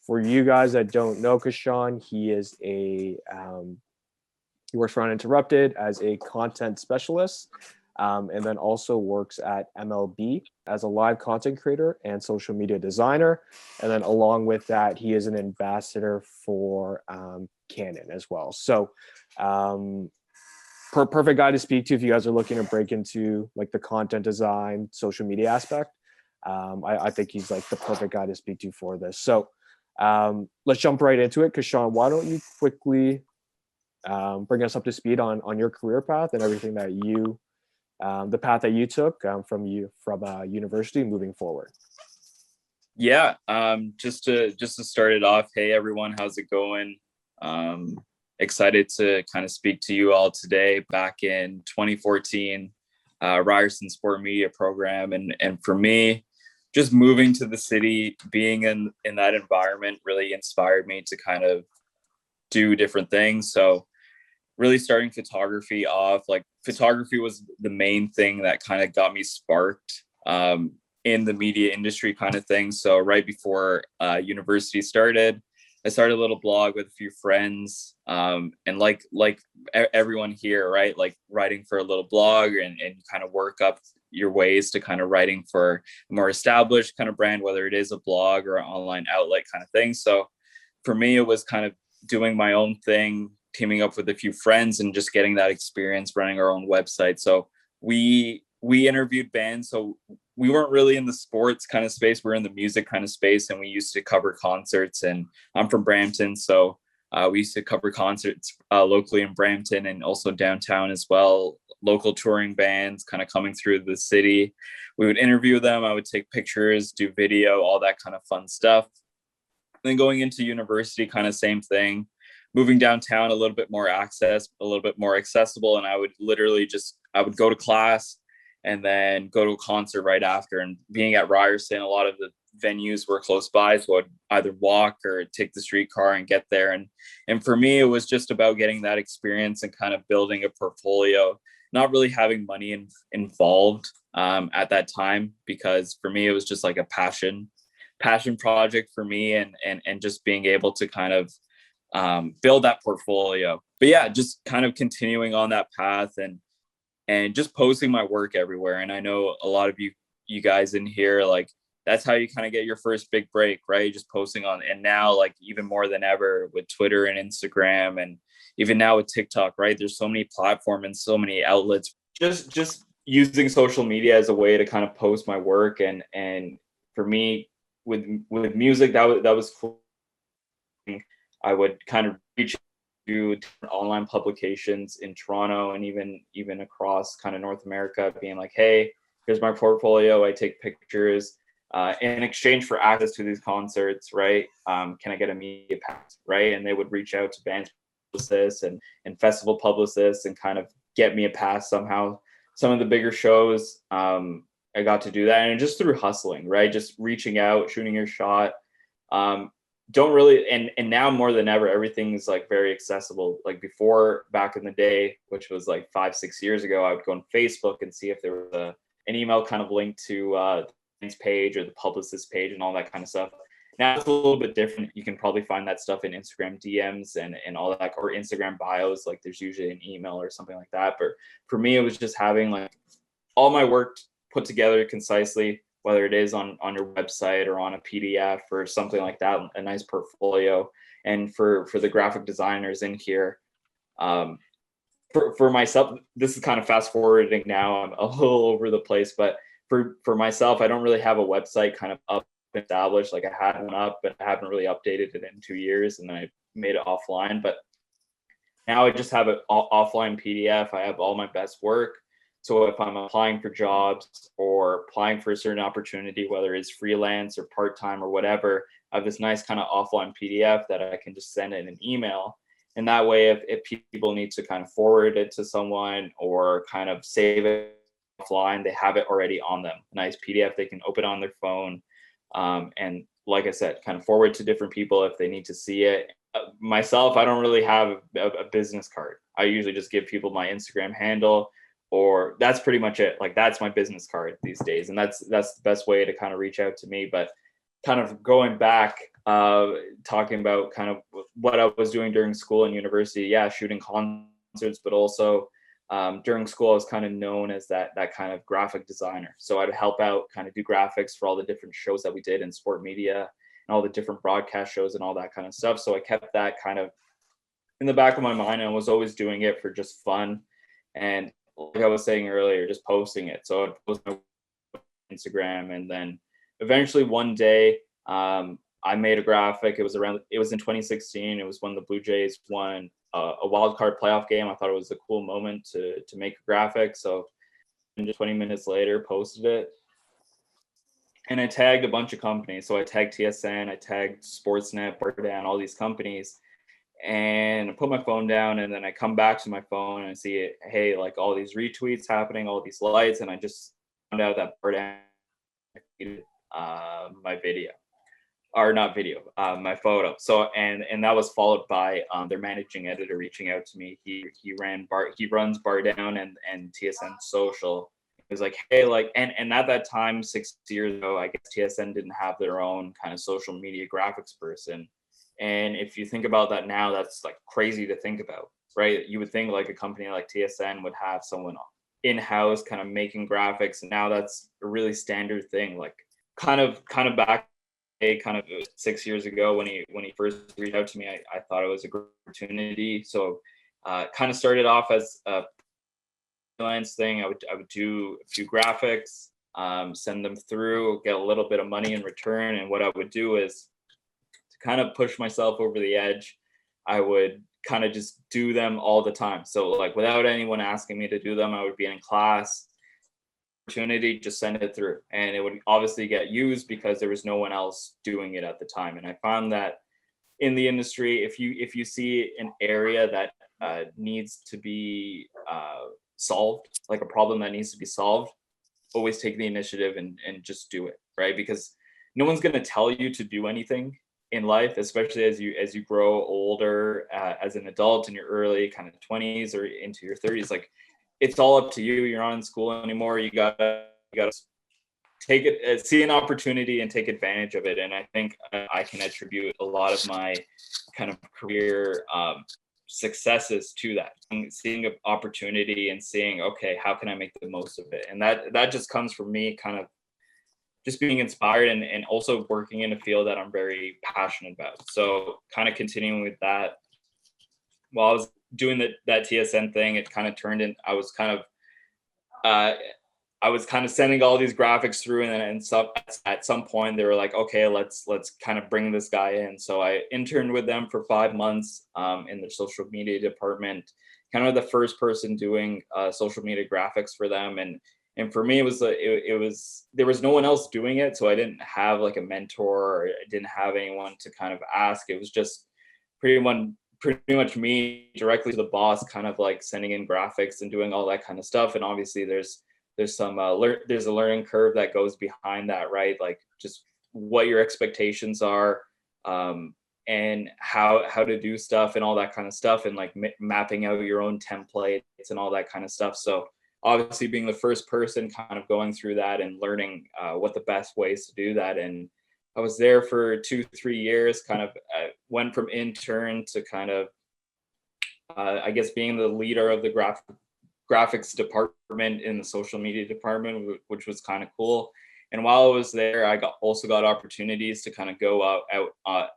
For you guys that don't know Kishan, he is he works for Uninterrupted as a content specialist, and then also works at MLB as a live content creator and social media designer. And then along with that, he is an ambassador for Canon as well. So perfect guy to speak to if you guys are looking to break into like the content design, social media aspect. I think he's like the perfect guy to speak to for this. So let's jump right into it. Kishan, why don't you quickly bring us up to speed on your career path and everything that you, the path that you took from university moving forward. Yeah, just to start it off. Hey everyone, how's it going? Excited to kind of speak to you all today. Back in 2014, Ryerson Sport Media Program, and for me, just moving to the city, being in that environment really inspired me to kind of do different things. So really starting photography off, like photography was the main thing that kind of got me sparked in the media industry kind of thing. So right before university started, I started a little blog with a few friends, and like everyone here, right? Like writing for a little blog and kind of work up your ways to kind of writing for a more established kind of brand, whether it is a blog or an online outlet kind of thing. So for me, it was kind of doing my own thing, teaming up with a few friends and just getting that experience running our own website. So we interviewed bands. So we weren't really in the sports kind of space. We're in the music kind of space, and we used to cover concerts. And I'm from Brampton, so we used to cover concerts locally in Brampton and also downtown as well. Local touring bands kind of coming through the city. We would interview them. I would take pictures, do video, all that kind of fun stuff. Then going into university, kind of same thing. Moving downtown, a little bit more access, a little bit more accessible. And I would literally I would go to class and then go to a concert right after. And being at Ryerson, a lot of the venues were close by, so I'd either walk or take the streetcar and get there. And for me, it was just about getting that experience and kind of building a portfolio, not really having money involved at that time, because for me, it was just like a passion project for me, and just being able to kind of build that portfolio. But yeah, just kind of continuing on that path and just posting my work everywhere. And I know a lot of you guys in here, like that's how you kind of get your first big break, right? Just posting on, and now like even more than ever with Twitter and Instagram, and even now with TikTok, right? There's so many platforms and so many outlets. Just using social media as a way to kind of post my work. And for me, with music, that was cool. I would kind of reach to different online publications in Toronto and even across kind of North America, being like, hey, here's my portfolio. I take pictures in exchange for access to these concerts, right? Can I get a media pass, right? And they would reach out to band publicists and festival publicists and kind of get me a pass somehow. Some of the bigger shows, I got to do that, and just through hustling, right? Just reaching out, shooting your shot. Don't really, and now more than ever, everything's like very accessible. Like before, back in the day, which was like 5-6 years ago, I would go on Facebook and see if there was an email kind of linked to the page or the publicist page and all that kind of stuff. Now it's a little bit different. You can probably find that stuff in Instagram DMs and all that, or Instagram bios. Like there's usually an email or something like that. But for me, it was just having like all my work put together concisely, whether it is on your website or on a PDF or something like that, a nice portfolio. And for the graphic designers in here, for myself, this is kind of fast forwarding now. I'm a little over the place, but for myself, I don't really have a website kind of up established. Like I had one up, but I haven't really updated it in 2 years, and then I made it offline. But now I just have an offline PDF. I have all my best work. So if I'm applying for jobs or applying for a certain opportunity, whether it's freelance or part-time or whatever, I have this nice kind of offline PDF that I can just send in an email. And that way, if people need to kind of forward it to someone or kind of save it offline, they have it already on them. A nice PDF they can open on their phone. And like I said, kind of forward to different people if they need to see it. Myself, I don't really have a business card. I usually just give people my Instagram handle, or that's pretty much it. Like that's my business card these days. And that's the best way to kind of reach out to me. But kind of going back, talking about kind of what I was doing during school and university. Yeah, shooting concerts, but also during school I was kind of known as that kind of graphic designer. So I'd help out, kind of do graphics for all the different shows that we did in sport media and all the different broadcast shows and all that kind of stuff. So I kept that kind of in the back of my mind, and I was always doing it for just fun. And like I was saying earlier, just posting it. So I'd post my Instagram, and then eventually one day I made a graphic. It was in 2016. It was when the Blue Jays won a wild card playoff game. I thought it was a cool moment to make a graphic. So just 20 minutes later, posted it. And I tagged a bunch of companies. So I tagged TSN, I tagged Sportsnet, Bardan, all these companies. And I put my phone down, and then I come back to my phone and I see it, hey, like all these retweets happening, all these lights. And I just found out that Bardan my video. Or not video, my photo. So and that was followed by their managing editor reaching out to me. He runs Bar Down and TSN Social. He was like, hey, like, and at that time, 6 years ago, I guess TSN didn't have their own kind of social media graphics person. And if you think about that now, that's like crazy to think about, right? You would think like a company like TSN would have someone in-house kind of making graphics, and now that's a really standard thing. Like kind of back kind of 6 years ago when he first reached out to me, I thought it was a great opportunity. So kind of started off as a freelance thing. I would do a few graphics, send them through, get a little bit of money in return. And what I would do is to kind of push myself over the edge, I would kind of just do them all the time. So like without anyone asking me to do them, I would be in class, opportunity, just send it through, and it would obviously get used because there was no one else doing it at the time. And I found that in the industry, if you see an area that needs to be solved, like a problem that needs to be solved, always take the initiative and just do it, right? Because no one's going to tell you to do anything in life, especially as you grow older, as an adult in your early kind of 20s or into your 30s. Like, it's all up to you. You're not in school anymore. You gotta take it, see an opportunity and take advantage of it. And I think I can attribute a lot of my kind of career successes to that, seeing an opportunity and seeing, okay, how can I make the most of it? And that just comes from me kind of just being inspired and also working in a field that I'm very passionate about. So kind of continuing with that, while I was doing that TSN thing, it kind of turned in, I was kind of sending all these graphics through, and at some point they were like, okay, let's kind of bring this guy in. So I interned with them for 5 months in their social media department, kind of the first person doing social media graphics for them. And for me, it was there was no one else doing it. So I didn't have like a mentor, or I didn't have anyone to kind of ask. It was just pretty much me directly to the boss, kind of like sending in graphics and doing all that kind of stuff. And obviously there's some there's a learning curve that goes behind that, right? Like just what your expectations are, and how to do stuff and all that kind of stuff, and like mapping out your own templates and all that kind of stuff. So obviously being the first person kind of going through that and learning what the best ways to do that. And I was there for 2-3 years, kind of went from intern to kind of, I guess, being the leader of the graphics department in the social media department, which was kind of cool. And while I was there, I also got opportunities to kind of go out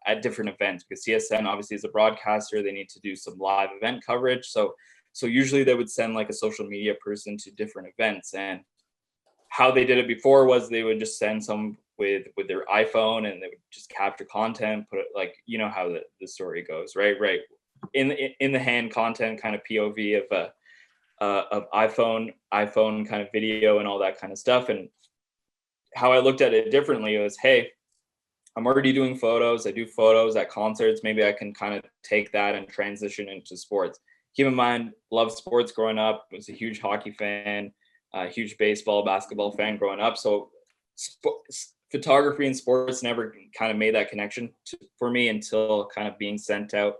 at different events, because CSN obviously is a broadcaster. They need to do some live event coverage. So usually they would send like a social media person to different events. And how they did it before was they would just send some with their iPhone, and they would just capture content, put it, like, you know how the story goes, right? In the hand content, kind of POV of iPhone kind of video and all that kind of stuff. And how I looked at it differently was, hey, I'm already doing photos. I do photos at concerts. Maybe I can kind of take that and transition into sports. Keep in mind, loved sports growing up, was a huge hockey fan, a huge baseball, basketball fan growing up. So photography and sports never kind of made that connection for me until kind of being sent out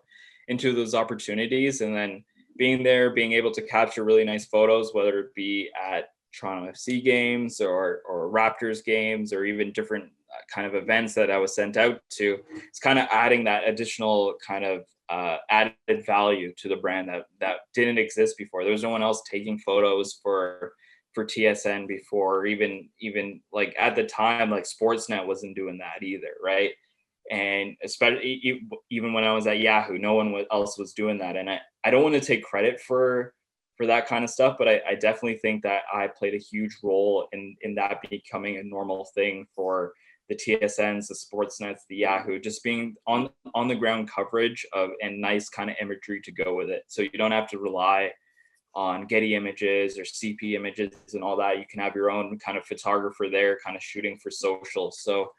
into those opportunities, and then being there, being able to capture really nice photos, whether it be at Toronto FC games or Raptors games, or even different kind of events that I was sent out to. It's kind of adding that additional kind of added value to the brand that didn't exist before. There was no one else taking photos for TSN before, or even like at the time, like Sportsnet wasn't doing that either, right? And especially even when I was at Yahoo, no one else was doing that. And I don't want to take credit for that kind of stuff, but I definitely think that I played a huge role in that becoming a normal thing for the TSNs, the Sportsnets, the Yahoo, just being on the ground coverage of and nice kind of imagery to go with it. So you don't have to rely on Getty images or CP images and all that. You can have your own kind of photographer there, kind of shooting for social. So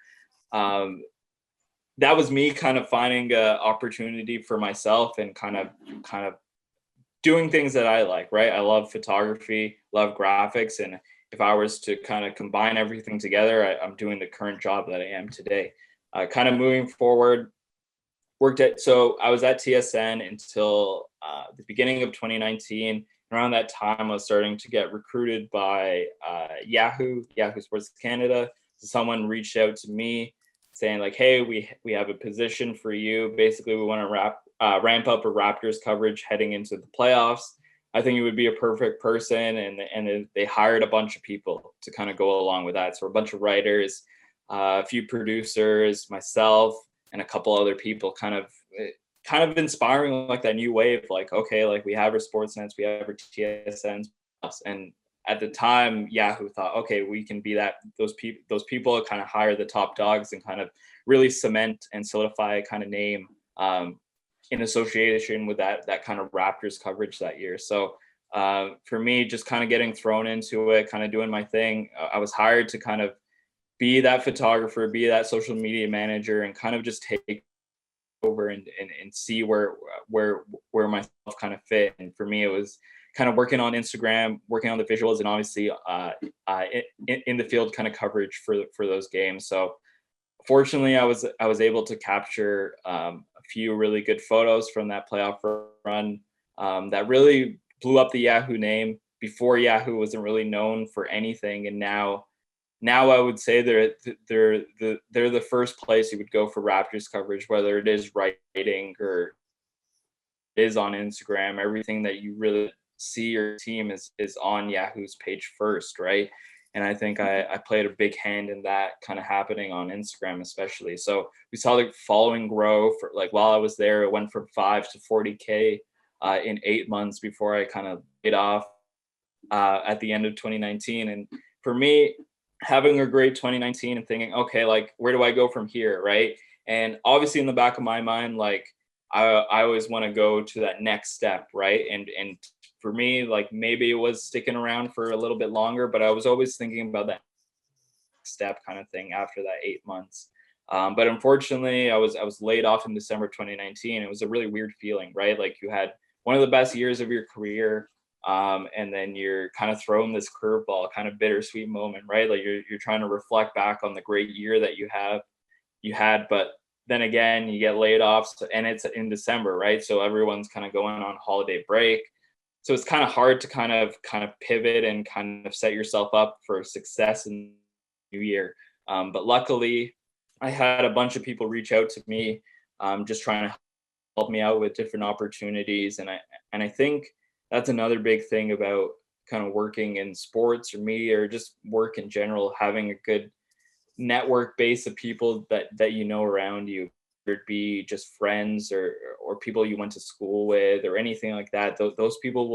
that was me kind of finding an opportunity for myself and kind of doing things that I like, right? I love photography, love graphics. And if I was to kind of combine everything together, I'm doing the current job that I am today. Kind of moving forward, so I was at TSN until the beginning of 2019. Around that time, I was starting to get recruited by Yahoo Sports Canada. So someone reached out to me saying like, hey, we have a position for you. Basically, we want to ramp up a Raptors coverage heading into the playoffs. I think you would be a perfect person. And they hired a bunch of people to kind of go along with that. So a bunch of writers, a few producers, myself, and a couple other people kind of inspiring like that new wave. Like, okay, like we have our Sportsnets, we have our TSNs. And at the time, Yahoo thought, okay, we can be those people kind of hire the top dogs and kind of really cement and solidify a kind of name in association with that kind of Raptors coverage that year. So for me, just kind of getting thrown into it, kind of doing my thing, I was hired to kind of be that photographer, be that social media manager, and kind of just take over and see where myself kind of fit. And for me, it was kind of working on Instagram, working on the visuals, and obviously in the field kind of coverage for those games. So fortunately, I was able to capture a few really good photos from that playoff run that really blew up the Yahoo name. Before, Yahoo wasn't really known for anything, and now I would say they're the first place you would go for Raptors coverage, whether it is writing or is on Instagram. Everything that you really see your team is on Yahoo's page first, right? And I think I played a big hand in that kind of happening on Instagram, especially. So we saw the following grow for like while I was there, it went from 5 to 40K in 8 months before I kind of laid off at the end of 2019. And for me, having a great 2019 and thinking, okay, like where do I go from here, right? And obviously in the back of my mind, like I always want to go to that next step, right? And for me, like maybe it was sticking around for a little bit longer, but I was always thinking about that step kind of thing after that 8 months. But unfortunately, I was laid off in December 2019. It was a really weird feeling, right? Like you had one of the best years of your career. And then you're kind of throwing this curveball, kind of bittersweet moment, right? Like you're trying to reflect back on the great year that you had, but then again, you get laid off, and it's in December, right? So everyone's kind of going on holiday break. So it's kind of hard to kind of pivot and kind of set yourself up for success in the new year. But luckily, I had a bunch of people reach out to me, just trying to help me out with different opportunities, and I think that's another big thing about kind of working in sports or media or just work in general, having a good network base of people that you know around you, whether it be just friends or people you went to school with or anything like that. Those people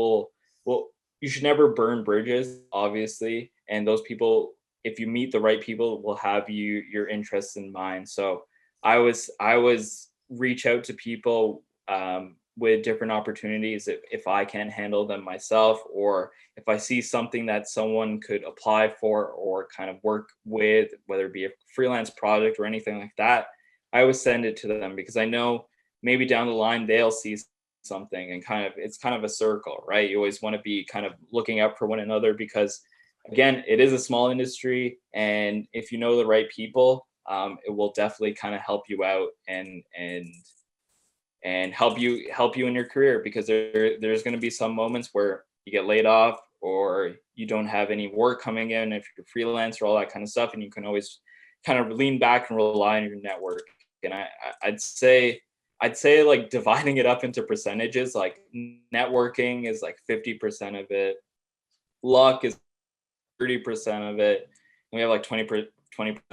will you should never burn bridges, obviously. And those people, if you meet the right people, will have your interests in mind. So I was reach out to people with different opportunities if I can't handle them myself, or if I see something that someone could apply for or kind of work with, whether it be a freelance project or anything like that, I always send it to them because I know maybe down the line they'll see something, and it's kind of a circle, right? You always want to be kind of looking out for one another because again, it is a small industry, and if you know the right people, it will definitely kind of help you out and help you in your career, because there's going to be some moments where you get laid off or you don't have any work coming in if you're freelance or all that kind of stuff, and you can always kind of lean back and rely on your network. And I'd say like dividing it up into percentages, like networking is like 50% of it, luck is 30% of it, and we have like 20%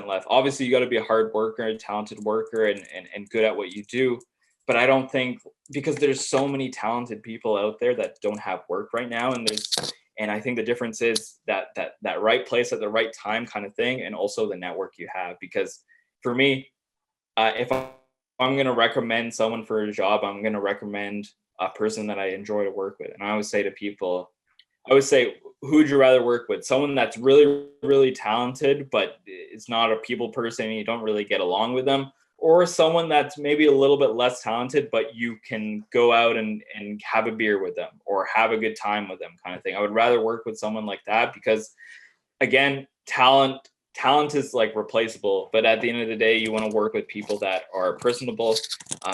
left. Obviously, you got to be a hard worker, a talented worker, and good at what you do. But I don't think, because there's so many talented people out there that don't have work right now, and I think the difference is that right place at the right time kind of thing, and also the network you have. Because for me, if I'm going to recommend someone for a job, I'm going to recommend a person that I enjoy to work with. And I always say to people, who would you rather work with? Someone that's really, really talented, but is not a people person and you don't really get along with them, or someone that's maybe a little bit less talented, but you can go out and have a beer with them or have a good time with them kind of thing. I would rather work with someone like that because, again, talent is like replaceable, but at the end of the day, you want to work with people that are personable,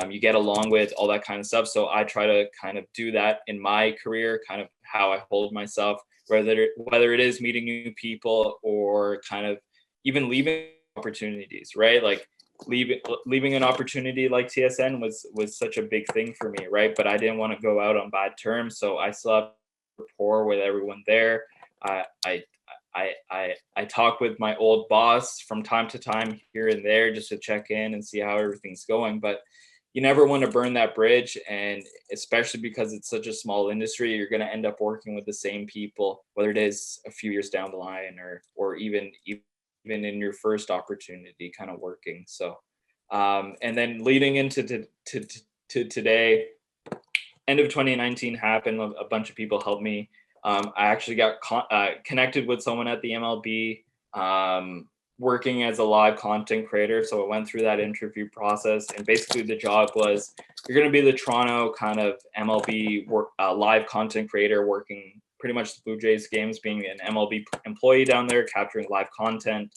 you get along with, all that kind of stuff. So I try to kind of do that in my career, kind of how I hold myself, whether it is meeting new people or kind of even leaving opportunities, right? Like leaving an opportunity like TSN was such a big thing for me, right? But I didn't want to go out on bad terms, so I still have rapport with everyone there. I talk with my old boss from time to time here and there just to check in and see how everything's going. But you never want to burn that bridge. And especially because it's such a small industry, you're going to end up working with the same people, whether it is a few years down the line or even in your first opportunity kind of working. So, and then leading into today, end of 2019 happened. A bunch of people helped me. I actually got connected with someone at the MLB working as a live content creator. So I went through that interview process, and basically the job was you're going to be the Toronto kind of MLB live content creator, working pretty much the Blue Jays games, being an MLB employee down there, capturing live content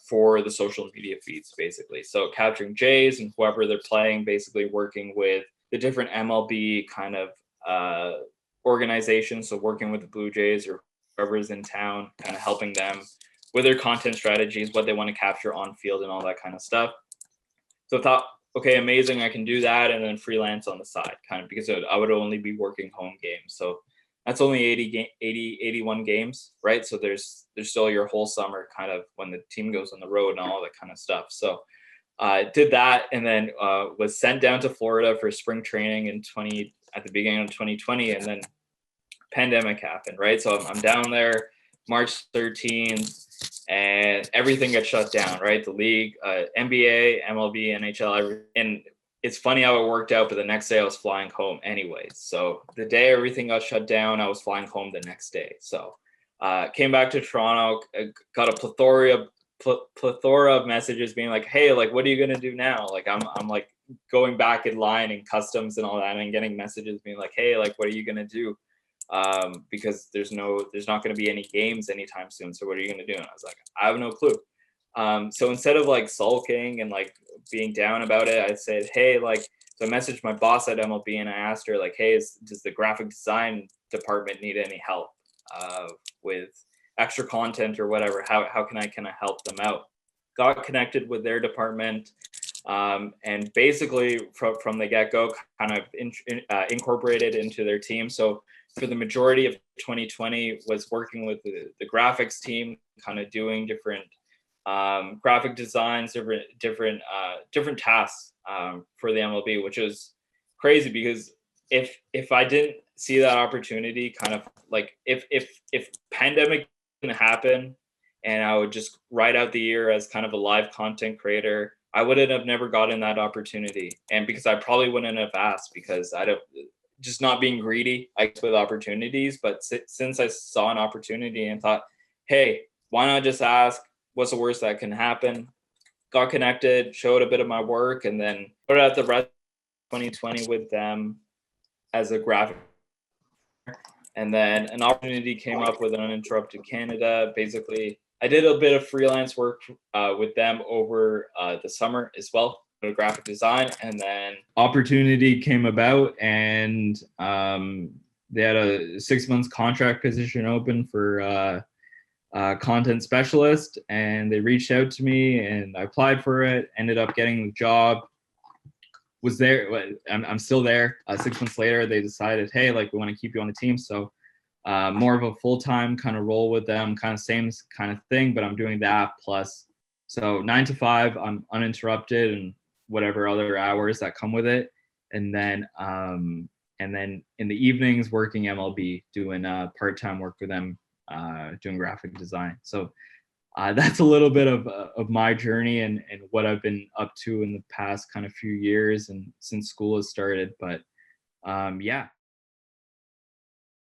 for the social media feeds, basically. So capturing Jays and whoever they're playing, basically working with the different MLB kind of organizations. So working with the Blue Jays or whoever's in town, kind of helping them with their content strategies, what they want to capture on field and all that kind of stuff. So I thought, okay, amazing, I can do that, and then freelance on the side, kind of, because I would only be working home games. So that's only 81 games, right? So there's still your whole summer kind of when the team goes on the road and all that kind of stuff. So I did that, and then was sent down to Florida for spring training at the beginning of 2020, and then pandemic happened, right? So I'm down there March 13th, and everything got shut down, right? The league, NBA, MLB, NHL, and it's funny how it worked out, but the next day I was flying home anyways. So the day everything got shut down, I was flying home the next day. So came back to Toronto, got a plethora of messages being like, hey, like, what are you going to do now? Like, I'm like going back in line and customs and all that, and getting messages being like, hey, like, what are you going to do? Because there's not going to be any games anytime soon. So what are you going to do? And I was like, I have no clue. So instead of like sulking and like being down about it, I said, hey, like, so I messaged my boss at MLB and I asked her like, hey, does the graphic design department need any help with extra content or whatever? How can I help them out? Got connected with their department, and basically from the get-go kind of incorporated into their team. So for the majority of 2020 was working with the graphics team, kind of doing different graphic designs, different tasks for the MLB, which was crazy because if I didn't see that opportunity, kind of like if pandemic didn't happen and I would just ride out the year as kind of a live content creator, I wouldn't have never gotten that opportunity. And because I probably wouldn't have asked, because I don't, just not being greedy, I guess, with opportunities. But since I saw an opportunity and thought, hey, why not just ask? What's the worst that can happen? Got connected, showed a bit of my work, and then put out the rest of 2020 with them as a graphic. And then an opportunity came up with an Uninterrupted Canada. Basically, I did a bit of freelance work with them over the summer as well, graphic design. And then opportunity came about, and they had a 6 months contract position open for content specialist, and they reached out to me and I applied for it, ended up getting the job, was there. I'm still there. 6 months later, they decided, hey, like, we want to keep you on the team. So more of a full-time kind of role with them, kind of same kind of thing, but I'm doing that plus. So 9 to 5, I'm uninterrupted, and whatever other hours that come with it. And then in the evenings, working MLB, doing part-time work with them, doing graphic design. So that's a little bit of my journey and what I've been up to in the past kind of few years and since school has started. But yeah.